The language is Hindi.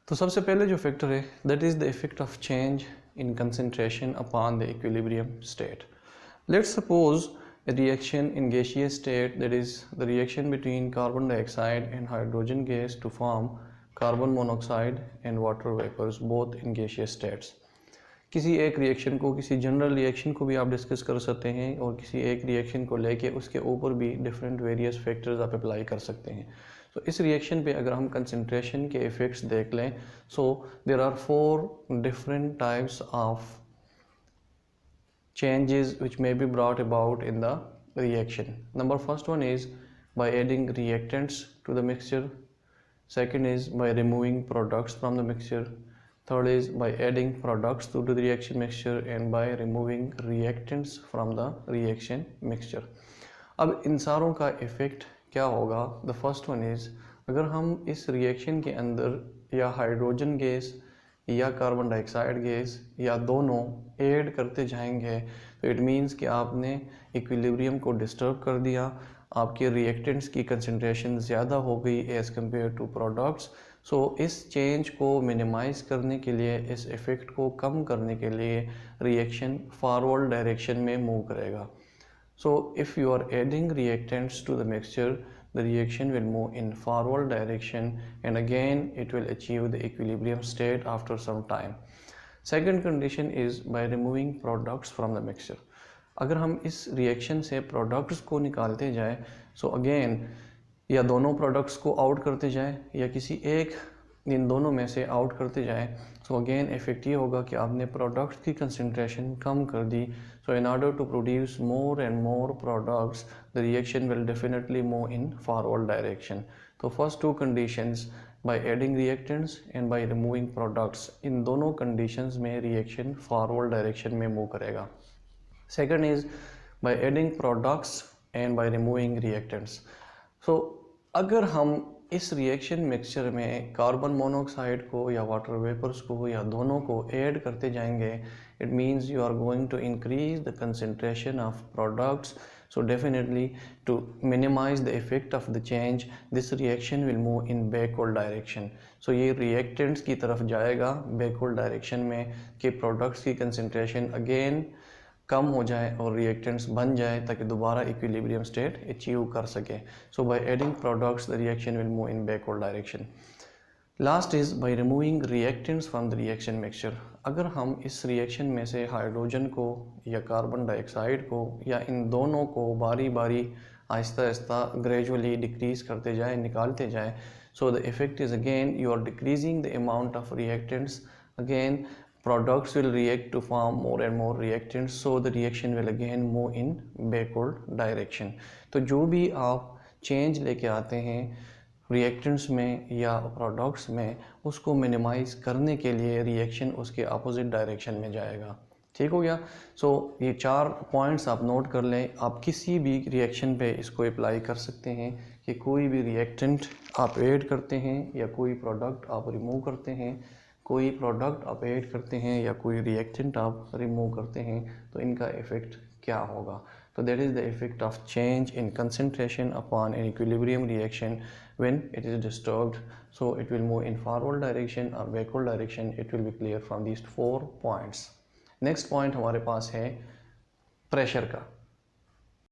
तो सबसे पहले जो फैक्टर है that is the effect of change in concentration upon the equilibrium state. Let's suppose a reaction in gaseous state, that is the reaction between carbon dioxide and hydrogen gas to form carbon monoxide and water vapors, both in gaseous states. किसी एक रिएक्शन को, किसी जनरल रिएक्शन को भी आप डिस्कस कर सकते हैं और किसी एक रिएक्शन को लेके उसके ऊपर भी डिफरेंट वेरियस फैक्टर्स आप अप्लाई कर सकते हैं. तो इस रिएक्शन पे अगर हम कंसंट्रेशन के इफ़ेक्ट्स देख लें, so there are 4 different types of changes which may be brought about in the reaction. Number first one is by adding reactants to the mixture. Second is by removing products from the mixture. Third is by adding products to the reaction mixture and by removing reactants from the reaction mixture. अब इन सारों का इफ़ेक्ट क्या होगा? The first one is अगर हम इस रिएक्शन के अंदर या हाइड्रोजन गैस या कार्बन डाइऑक्साइड गैस या दोनों ऐड करते जाएंगे तो इट मीन्स कि आपने इक्विलिब्रियम को डिस्टर्ब कर दिया, आपके रिएक्टेंट्स की कंसंट्रेशन ज़्यादा हो गई एज़ कम्पेयर टू प्रोडक्ट्स. सो इस चेंज को मिनिमाइज़ करने के लिए, इस इफ़ेक्ट को कम करने के लिए रिएक्शन फॉरवर्ड डायरेक्शन में मूव करेगा. So if you are adding reactants to the mixture, the reaction will move in forward direction and again it will achieve the equilibrium state after some time. Second condition is by removing products from the mixture. अगर हम इस reaction से products को निकालते जाए, so again या दोनों products को out करते जाए या किसी एक इन दोनों में से आउट करते जाएं, सो अगेन इफेक्ट ये होगा कि आपने प्रोडक्ट्स की कंसंट्रेशन कम कर दी. So in order to produce more and more products the reaction will definitely move in forward direction. तो first 2 conditions by adding reactants and by removing products, इन दोनों कंडीशंस में रिएक्शन फॉरवर्ड डायरेक्शन में मूव करेगा. Second is by adding products and by removing reactants. So अगर हम इस रिएक्शन मिक्सचर में कार्बन मोनोऑक्साइड को या वाटर वेपर्स को या दोनों को ऐड करते जाएंगे, it means you are going to increase the concentration of products. So definitely to minimize the effect of the change this reaction will move in backward direction. So ये रिएक्टेंट्स की तरफ जाएगा बैकवर्ड डायरेक्शन में कि प्रोडक्ट्स की कंसंट्रेशन अगेन कम हो जाए और रिएक्टेंट्स बन जाए ताकि दोबारा इक्विलिब्रियम स्टेट अचीव कर सके. So by adding products the reaction will move in backward direction. Last is by removing reactants from the reaction mixture. अगर हम इस रिएक्शन में से हाइड्रोजन को या कार्बन डाइऑक्साइड को या इन दोनों को बारी बारी आहिस्ता आहिस्ता ग्रेजुअली डिक्रीज करते जाएं, निकालते जाएं, so the effect is again you are decreasing the amount of reactants. Again products will react to form more and more reactants, so the reaction will again move in backward direction. तो जो भी आप चेंज लेके आते हैं रिएक्टेंट्स में या प्रोडक्ट्स में, उसको मिनिमाइज करने के लिए रिएक्शन उसके अपोजिट डायरेक्शन में जाएगा. ठीक हो गया? सो ये 4 पॉइंट्स आप नोट कर लें. आप किसी भी रिएक्शन पे इसको अप्लाई कर सकते हैं कि कोई भी रिएक्टेंट आप ऐड करते हैं या कोई प्रोडक्ट आप रिमूव करते हैं, कोई प्रोडक्ट आप ऐड करते हैं या कोई रिएक्टेंट आप रिमूव करते हैं, तो इनका इफ़ेक्ट क्या होगा. तो that is the effect of change in concentration upon an equilibrium reaction when it is disturbed. So it will move in forward direction और backward direction. It will be clear from these 4 points. Next point हमारे पास है प्रेशर का.